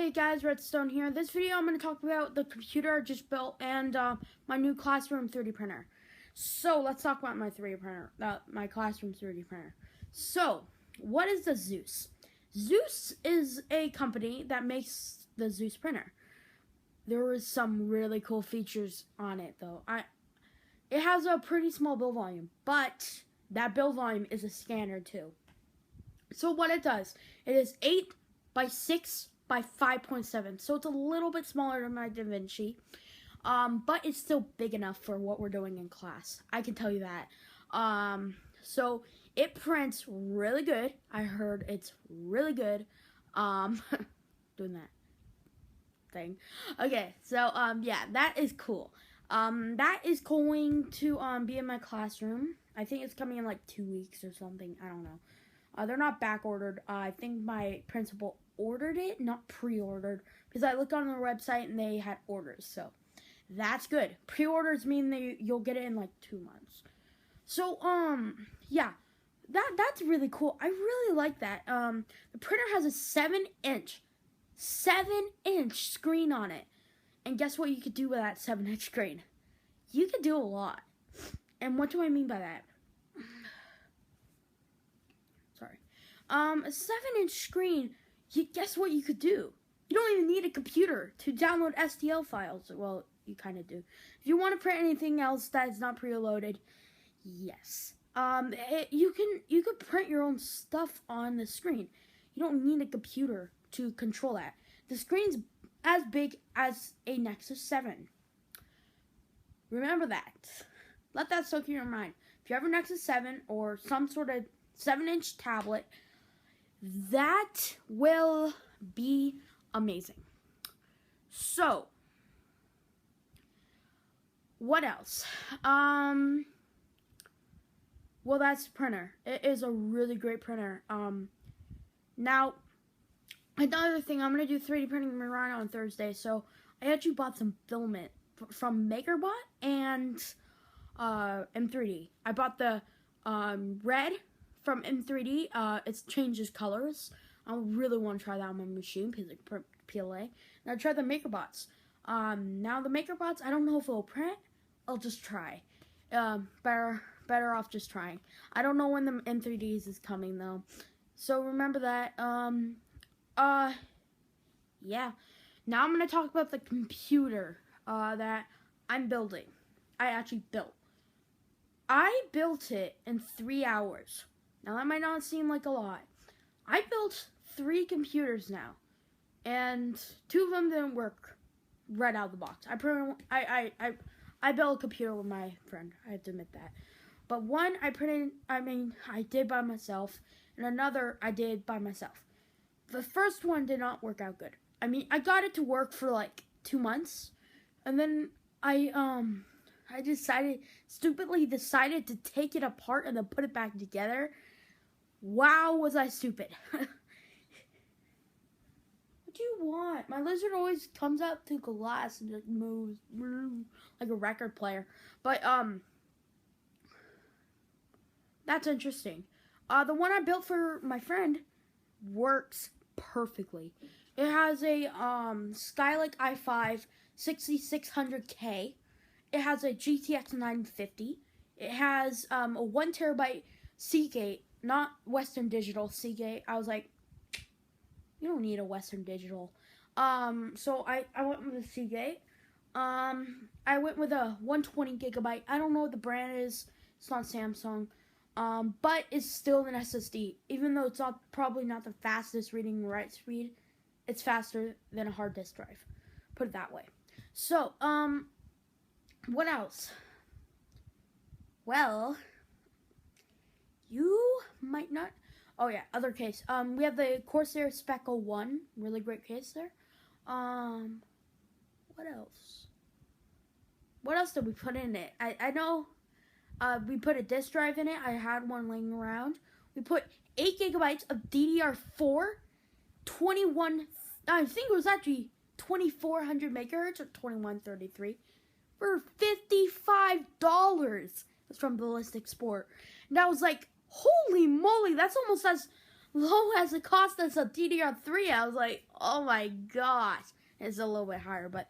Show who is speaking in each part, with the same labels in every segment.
Speaker 1: Hey guys, Redstone here. This video I'm going to talk about the computer I just built and my new Classroom 3D printer. So let's talk about my 3D printer, my Classroom 3D printer. So, what is the Zeus? Zeus is a company that makes the Zeus printer. There is some really cool features on it though. It has a pretty small build volume, but that build volume is a scanner too. So what it does, it is 8 by 6 by 5.7, so it's a little bit smaller than my DaVinci, but it's still big enough for what we're doing in class. I can tell you that. So it prints really good. I heard it's really good. Doing that thing. Okay, so yeah, that is cool. That is going to be in my classroom. I think it's coming in like 2 weeks or something. I don't know. They're not back ordered. I think my principal ordered it, not pre-ordered, because I looked on their website and they had orders, so that's good. Pre-orders mean you'll get it in like 2 months. So yeah, that's really cool. I really like that. The printer has a 7-inch screen on it, and guess what you could do with that 7-inch screen? You could do a lot. And what do I mean by that? Sorry. A 7-inch screen, guess what you could do? You don't even need a computer to download STL files. Well, you kind of do. If you want to print anything else that is not preloaded, yes. You could print your own stuff on the screen. You don't need a computer to control that. The screen's as big as a Nexus 7. Remember that. Let that soak in your mind. If you have a Nexus 7 or some sort of 7-inch tablet, that will be amazing. So, what else? Well, that's the printer. It is a really great printer. Now, another thing, I'm going to do 3D printing in Rhino on Thursday, so I actually bought some filament from MakerBot and M3D. I bought the red from M3D. It changes colors. I really want to try that on my machine because it PLA. And I tried the MakerBots. Now the MakerBots, I don't know if it'll print. I'll just try. Better off just trying. I don't know when the M3Ds is coming though. So remember that. Yeah. Now I'm gonna talk about the computer that I'm building. I actually built. I built it in 3 hours. Now that might not seem like a lot. I built 3 computers now, and 2 of them didn't work right out of the box. I built a computer with my friend. I have to admit that. But one I did by myself, and another I did by myself. The first one did not work out good. I got it to work for like 2 months, and then I stupidly decided to take it apart and then put it back together. Wow, was I stupid. What do you want? My lizard always comes out to glass and just moves like a record player. But, that's interesting. The one I built for my friend works perfectly. It has a, Skylake i5 6600K. It has a GTX 950. It has, a 1 terabyte Seagate. Not Western Digital, Seagate. I was like, you don't need a Western Digital. So I went with a Seagate. I went with a 120 gigabyte. I don't know what the brand is. It's not Samsung. But it's still an SSD. Even though it's probably not the fastest reading and write speed, it's faster than a hard disk drive. Put it that way. So, what else? Well, you might not. Oh yeah, other case. We have the Corsair Speckle 1, really great case there. What else? What else did we put in it? I know. We put a disk drive in it. I had one laying around. We put 8 gigabytes of DDR4, 21. I think it was actually 2400 megahertz or 2133 for $55. It's from Ballistic Sport, and I was like, holy moly, that's almost as low as it cost us a DDR3. I was like, oh my gosh. It's a little bit higher, but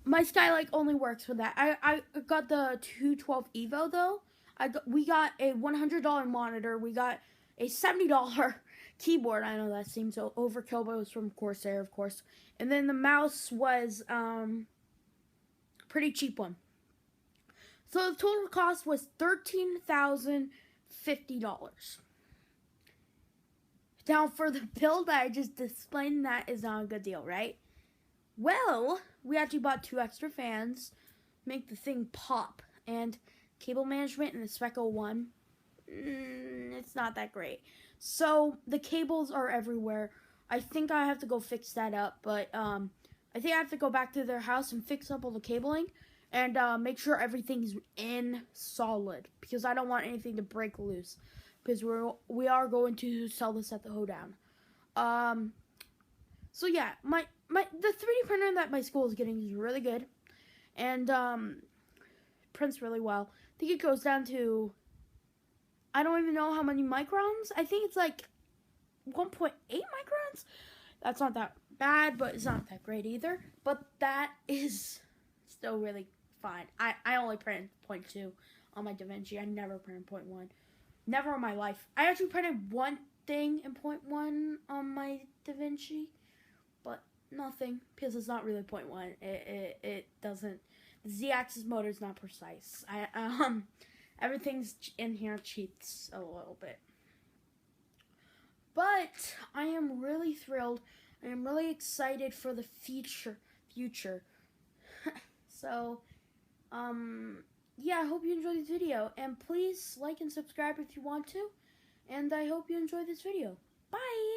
Speaker 1: my Skylake only works with that. I got the 212 Evo though. We got a $100 monitor. We got a $70 keyboard. I know that seems so overkill, but it was from Corsair, of course. And then the mouse was pretty cheap one. So the total cost was $13,050. Now for the build that I just explained, that is not a good deal, right? Well, we actually bought 2 extra fans, make the thing pop, and cable management in the Spec 01, it's not that great. So the cables are everywhere. I think I have to go fix that up, but I think I have to go back to their house and fix up all the cabling and make sure everything's in solid, because I don't want anything to break loose, because we are going to sell this at the hoedown. So yeah, the 3D printer that my school is getting is really good, and prints really well. I think it goes down to, I don't even know how many microns. I think it's like 1.8 microns. That's not that bad, but it's not that great either. But that is still really fine. I only printed 0.2 on my DaVinci. I never printed 0.1. Never in my life. I actually printed one thing in 0.1 on my DaVinci, but nothing, because it's not really 0.1. It doesn't, the Z-axis motor is not precise. Everything's in here cheats a little bit. But I am really thrilled. I am really excited for the future. So, yeah, I hope you enjoyed this video. And please like and subscribe if you want to. And I hope you enjoyed this video. Bye!